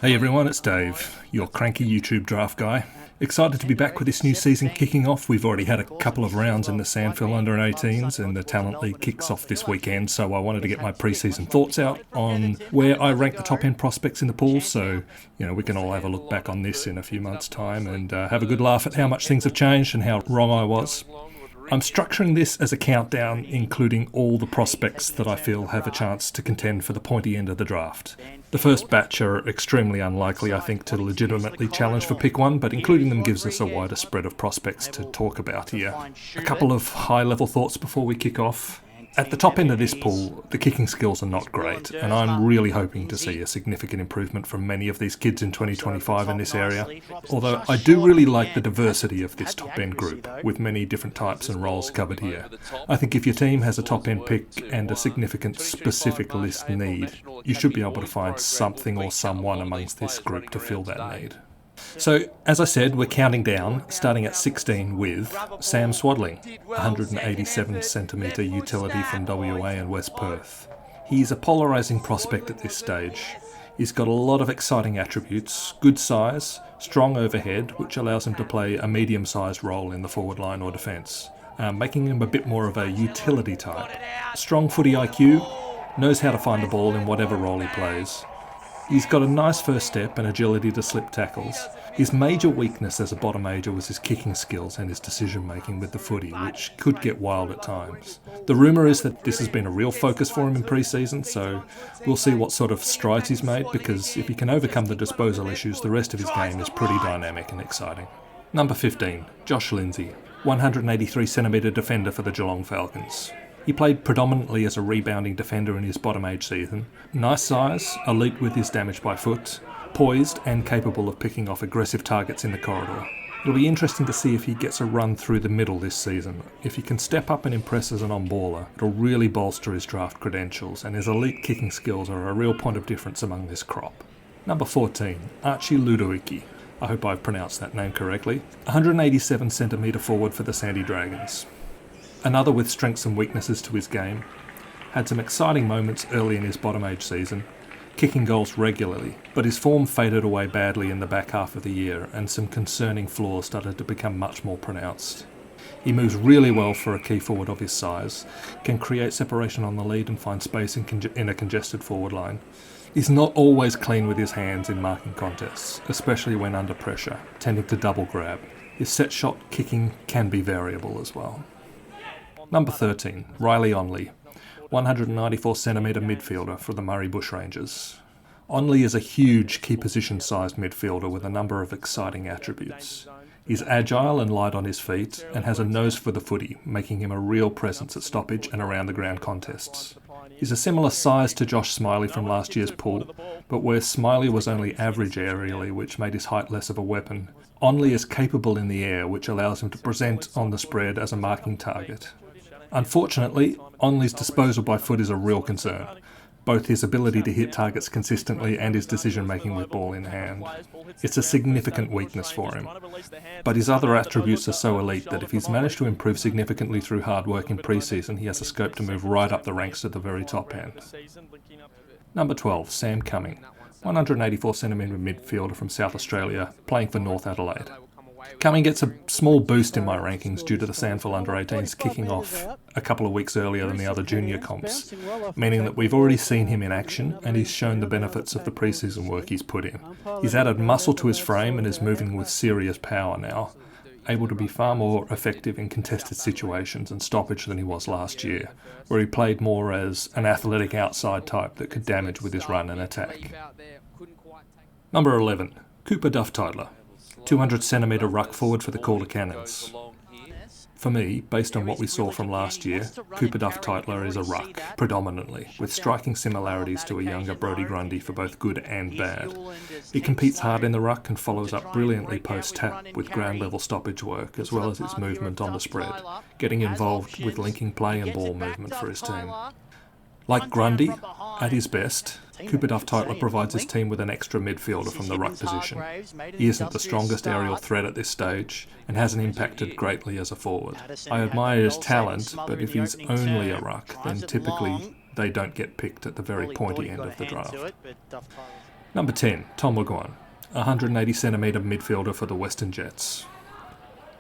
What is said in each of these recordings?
Hey everyone, it's Dave, your cranky YouTube draft guy. Excited to be back with this new season kicking off. We've already had a couple of rounds in the Sandfield Under-18s and the Talent League kicks off this weekend, so I wanted to get my pre-season thoughts out on where I rank the top end prospects in the pool, so we can all have a look back on this in a few months' time and have a good laugh at how much things have changed and how wrong I was. I'm structuring this as a countdown, including all the prospects that I feel have a chance to contend for the pointy end of the draft. The first batch are extremely unlikely, I think, to legitimately challenge for pick one, but including them gives us a wider spread of prospects to talk about here. A couple of high-level thoughts before we kick off. At the top end of this pool, the kicking skills are not great, and I'm really hoping to see a significant improvement from many of these kids in 2025 in this area. Although I do really like the diversity of this top end group, with many different types and roles covered here. I think if your team has a top end pick and a significant specific list need, you should be able to find something or someone amongst this group to fill that need. So, as I said, we're counting down, starting at 16 with Sam Swadling, 187cm utility from WA and West Perth. He's a polarising prospect at this stage. He's got a lot of exciting attributes, good size, strong overhead, which allows him to play a medium-sized role in the forward line or defence, making him a bit more of a utility type. Strong footy IQ, knows how to find the ball in whatever role he plays. He's got a nice first step and agility to slip tackles. His major weakness as a bottom major was his kicking skills and his decision making with the footy, which could get wild at times. The rumour is that this has been a real focus for him in pre-season, so we'll see what sort of strides he's made, because if he can overcome the disposal issues, the rest of his game is pretty dynamic and exciting. Number 15, Josh Lindsay, 183cm defender for the Geelong Falcons. He played predominantly as a rebounding defender in his bottom age season. Nice size, elite with his damage by foot, poised and capable of picking off aggressive targets in the corridor. It'll be interesting to see if he gets a run through the middle this season. If he can step up and impress as an on-baller, it'll really bolster his draft credentials, and his elite kicking skills are a real point of difference among this crop. Number 14, Archie Ludowici. I hope I've pronounced that name correctly. 187cm forward for the Sandy Dragons. Another with strengths and weaknesses to his game. Had some exciting moments early in his bottom age season, kicking goals regularly, but his form faded away badly in the back half of the year and some concerning flaws started to become much more pronounced. He moves really well for a key forward of his size, can create separation on the lead and find space in a congested forward line. He's not always clean with his hands in marking contests, especially when under pressure, tending to double grab. His set shot kicking can be variable as well. Number 13, Riley Onley, 194cm midfielder for the Murray Bushrangers. Onley is a huge key position sized midfielder with a number of exciting attributes. He's agile and light on his feet and has a nose for the footy, making him a real presence at stoppage and around the ground contests. He's a similar size to Josh Smiley from last year's pool, but where Smiley was only average aerially, which made his height less of a weapon, Onley is capable in the air, which allows him to present on the spread as a marking target. Unfortunately, Onley's disposal by foot is a real concern, both his ability to hit targets consistently and his decision-making with ball in hand. It's a significant weakness for him, but his other attributes are so elite that if he's managed to improve significantly through hard work in pre-season, he has the scope to move right up the ranks to the very top end. Number 12, Sam Cumming, 184cm midfielder from South Australia, playing for North Adelaide. Cumming gets a small boost in my rankings due to the Sandfield Under-18s kicking off a couple of weeks earlier than the other junior comps, meaning that we've already seen him in action and he's shown the benefits of the pre-season work he's put in. He's added muscle to his frame and is moving with serious power now, able to be far more effective in contested situations and stoppage than he was last year, where he played more as an athletic outside type that could damage with his run and attack. Number 11, Cooper Duff-Titler, 200cm ruck forward for the Calder Cannons. For me, based on what we saw from last year, Cooper Duff-Titler is a ruck, predominantly, with striking similarities to a younger Brodie Grundy for both good and bad. He competes hard in the ruck and follows up brilliantly post-tap with ground-level stoppage work, as well as its movement on the spread, getting involved with linking play and ball movement for his team. Like Grundy, at his best, Cooper Duff-Titler provides his team with an extra midfielder from the ruck position. He isn't the strongest aerial threat at this stage and hasn't impacted greatly as a forward. I admire his talent, but if he's only a ruck, then typically they don't get picked at the very pointy end of the draft. Number 10, Tom McGuan, 180cm midfielder for the Western Jets.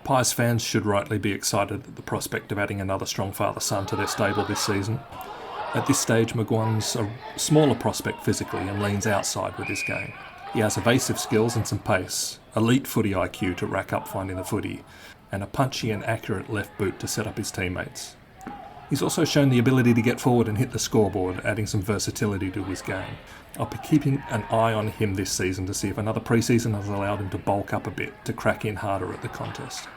Pies fans should rightly be excited at the prospect of adding another strong father-son to their stable this season. At this stage, McGuan's a smaller prospect physically and leans outside with his game. He has evasive skills and some pace, elite footy IQ to rack up finding the footy, and a punchy and accurate left boot to set up his teammates. He's also shown the ability to get forward and hit the scoreboard, adding some versatility to his game. I'll be keeping an eye on him this season to see if another preseason has allowed him to bulk up a bit to crack in harder at the contest.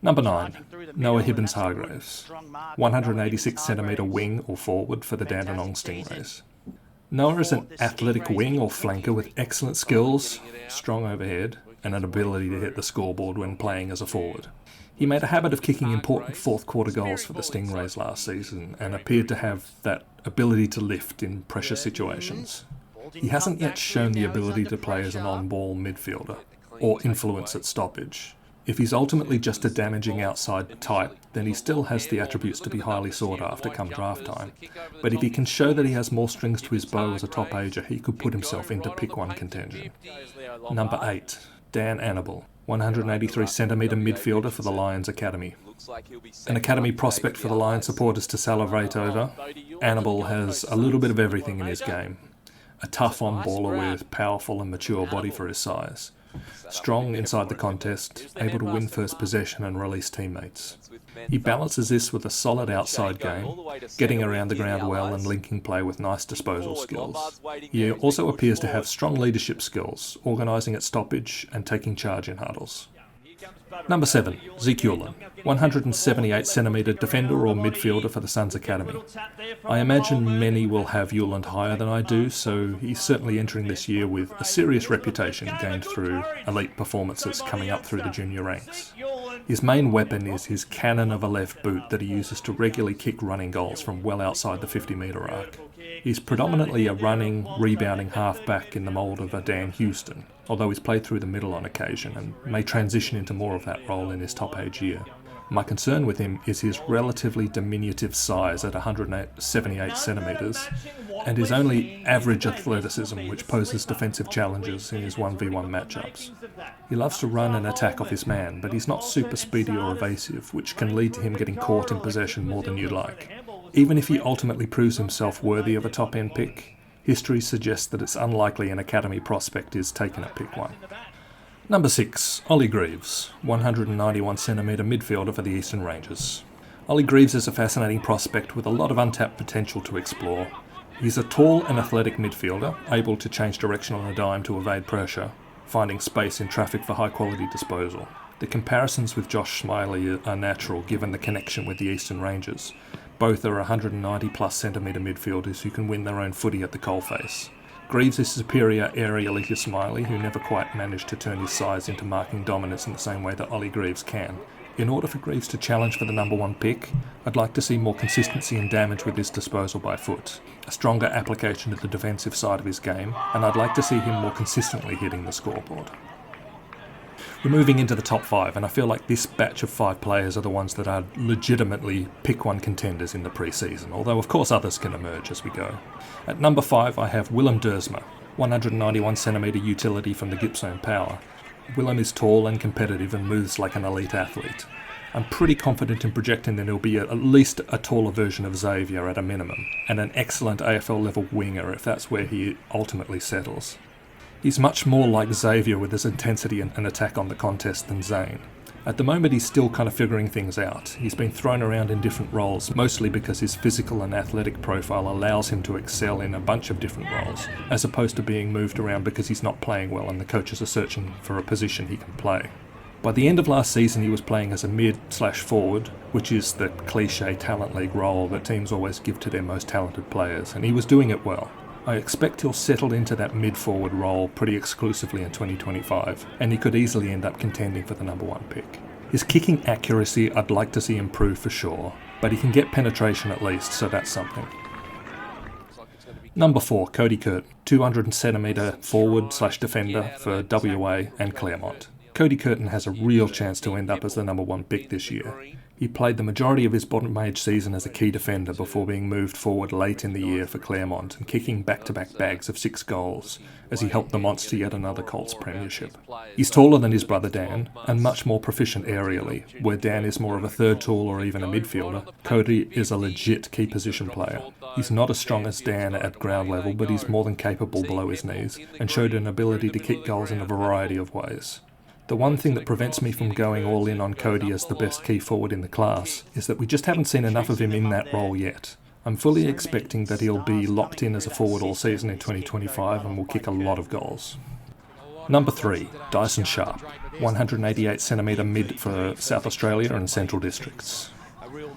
Number 9, Noah Hibbins-Hargraves, 186cm wing or forward for the Dandenong Stingrays. Noah is an athletic wing or flanker with excellent skills, strong overhead, and an ability to hit the scoreboard when playing as a forward. He made a habit of kicking important fourth quarter goals for the Stingrays last season and appeared to have that ability to lift in pressure situations. He hasn't yet shown the ability to play as an on-ball midfielder or influence at stoppage. If he's ultimately just a damaging outside type, then he still has the attributes to be highly sought after come draft time. But if he can show that he has more strings to his bow as a top ager, he could put himself into pick 1 contention. Number 8, Dan Annable, 183cm midfielder for the Lions Academy. An academy prospect for the Lions supporters to salivate over, Annable has a little bit of everything in his game. A tough on-baller with powerful and mature body for his size. Strong inside the contest, able to win first possession and release teammates. He balances this with a solid outside game, getting around the ground well and linking play with nice disposal skills. He also appears to have strong leadership skills, organising at stoppage and taking charge in huddles. Number 7, Zeke Ulan, 178cm defender or midfielder for the Suns Academy. I imagine many will have Uland higher than I do, so he's certainly entering this year with a serious reputation gained through elite performances coming up through the junior ranks. His main weapon is his cannon of a left boot that he uses to regularly kick running goals from well outside the 50-metre arc. He's predominantly a running, rebounding half-back in the mould of a Dan Houston, although he's played through the middle on occasion and may transition into more of that role in his top age year. My concern with him is his relatively diminutive size at 178 centimetres and his only average athleticism, which poses defensive challenges in his 1v1 matchups. He loves to run and attack off his man, but he's not super speedy or evasive, which can lead to him getting caught in possession more than you'd like. Even if he ultimately proves himself worthy of a top-end pick, history suggests that it's unlikely an academy prospect is taken at pick 1. Number 6, Ollie Greaves, 191cm midfielder for the Eastern Rangers. Ollie Greaves is a fascinating prospect with a lot of untapped potential to explore. He's a tall and athletic midfielder, able to change direction on a dime to evade pressure, finding space in traffic for high-quality disposal. The comparisons with Josh Smiley are natural given the connection with the Eastern Rangers. Both are 190-plus centimetre midfielders who can win their own footy at the coalface. Greaves is superior aerially to Smiley, who never quite managed to turn his size into marking dominance in the same way that Ollie Greaves can. In order for Greaves to challenge for the number 1 pick, I'd like to see more consistency and damage with his disposal by foot, a stronger application to the defensive side of his game, and I'd like to see him more consistently hitting the scoreboard. We're moving into the top 5, and I feel like this batch of 5 players are the ones that are legitimately pick 1 contenders in the pre-season, although of course others can emerge as we go. At number 5 I have Willem Dersma, 191cm utility from the Gippsland Power. Willem is tall and competitive and moves like an elite athlete. I'm pretty confident in projecting that he'll be at least a taller version of Xavier at a minimum, and an excellent AFL level winger if that's where he ultimately settles. He's much more like Xavier with his intensity and attack on the contest than Zane. At the moment he's still kind of figuring things out. He's been thrown around in different roles, mostly because his physical and athletic profile allows him to excel in a bunch of different roles, as opposed to being moved around because he's not playing well and the coaches are searching for a position he can play. By the end of last season he was playing as a mid/forward, which is the cliche talent league role that teams always give to their most talented players, and he was doing it well. I expect he'll settle into that mid-forward role pretty exclusively in 2025, and he could easily end up contending for the number 1 pick. His kicking accuracy I'd like to see improve for sure, but he can get penetration at least, so that's something. Number 4, Cody Curtin, 200cm forward/defender for WA and Claremont. Cody Curtin has a real chance to end up as the number 1 pick this year. He played the majority of his bottom age season as a key defender before being moved forward late in the year for Claremont and kicking back-to-back bags of 6 goals as he helped the Monts to yet another Colts premiership. He's taller than his brother Dan and much more proficient aerially, where Dan is more of a third tool or even a midfielder. Cody is a legit key position player. He's not as strong as Dan at ground level, but he's more than capable below his knees and showed an ability to kick goals in a variety of ways. The one thing that prevents me from going all in on Cody as the best key forward in the class is that we just haven't seen enough of him in that role yet. I'm fully expecting that he'll be locked in as a forward all season in 2025 and will kick a lot of goals. Number 3, Dyson Sharp, 188cm mid for South Australia and Central Districts.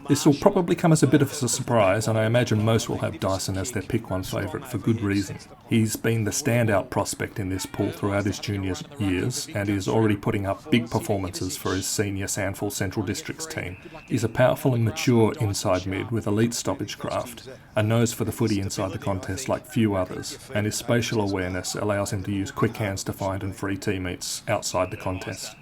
This will probably come as a bit of a surprise, and I imagine most will have Dyson as their pick 1 favourite for good reason. He's been the standout prospect in this pool throughout his junior years and is already putting up big performances for his senior Sandford Central Districts team. He's a powerful and mature inside mid with elite stoppage craft, a nose for the footy inside the contest like few others, and his spatial awareness allows him to use quick hands to find and free teammates outside the contest.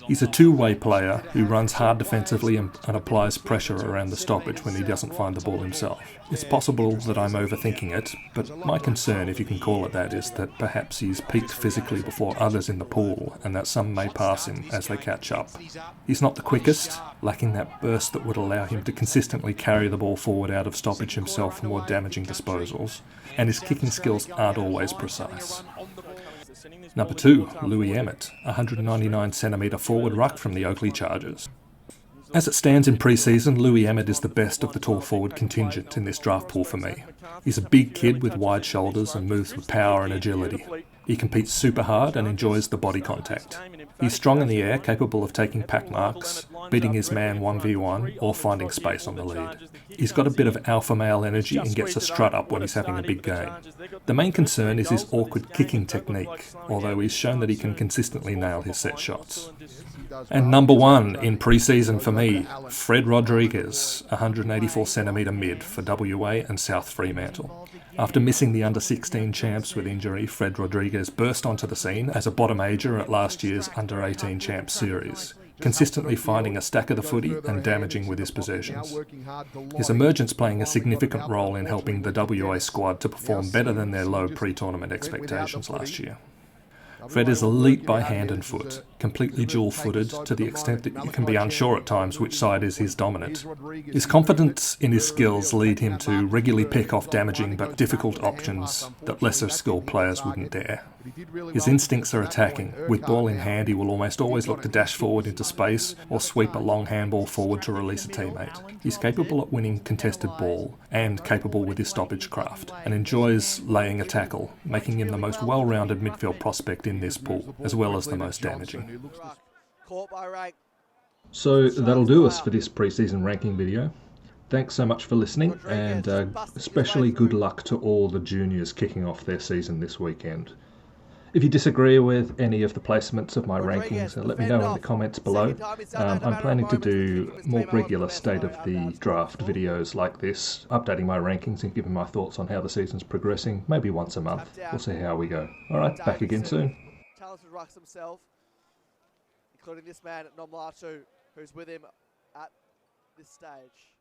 He's a two-way player who runs hard defensively and applies pressure around the stoppage when he doesn't find the ball himself. It's possible that I'm overthinking it, but my concern, if you can call it that, is that perhaps he's peaked physically before others in the pool and that some may pass him as they catch up. He's not the quickest, lacking that burst that would allow him to consistently carry the ball forward out of stoppage himself for more damaging disposals, and his kicking skills aren't always precise. Number 2, Louis Emmett, 199cm forward ruck from the Oakley Chargers. As it stands in pre-season, Louis Emmett is the best of the tall forward contingent in this draft pool for me. He's a big kid with wide shoulders and moves with power and agility. He competes super hard and enjoys the body contact. He's strong in the air, capable of taking pack marks, beating his man 1v1 or finding space on the lead. He's got a bit of alpha male energy and gets a strut up when he's having a big game. The main concern is his awkward kicking technique, although he's shown that he can consistently nail his set shots. And number 1 in pre-season for me, Fred Rodriguez, 184cm mid for WA and South Fremantle. After missing the under-16 champs with injury, Fred Rodriguez burst onto the scene as a bottom-ager at last year's under-18 champs series, consistently finding a stack of the footy and damaging with his possessions. His emergence playing a significant role in helping the WA squad to perform better than their low pre-tournament expectations last year. Fred is elite by hand and foot, completely dual-footed to the extent that you can be unsure at times which side is his dominant. His confidence in his skills lead him to regularly pick off damaging but difficult options that lesser skilled players wouldn't dare. His instincts are attacking. With ball in hand, he will almost always look to dash forward into space or sweep a long handball forward to release a teammate. He's capable at winning contested ball and capable with his stoppage craft, and enjoys laying a tackle, making him the most well-rounded midfield prospect in this pool, as well as the most damaging. So that'll do us for this pre-season ranking video. Thanks so much for listening, and especially good luck to all the juniors kicking off their season this weekend. If you disagree with any of the placements of my rankings, let me know in the comments below. I'm planning to do more regular state of the draft videos like this, updating my rankings and giving my thoughts on how the season's progressing, maybe once a month. We'll see how we go. Alright, back again soon. Talented rucks himself, including this man at Nomlatu, who's with him at this stage.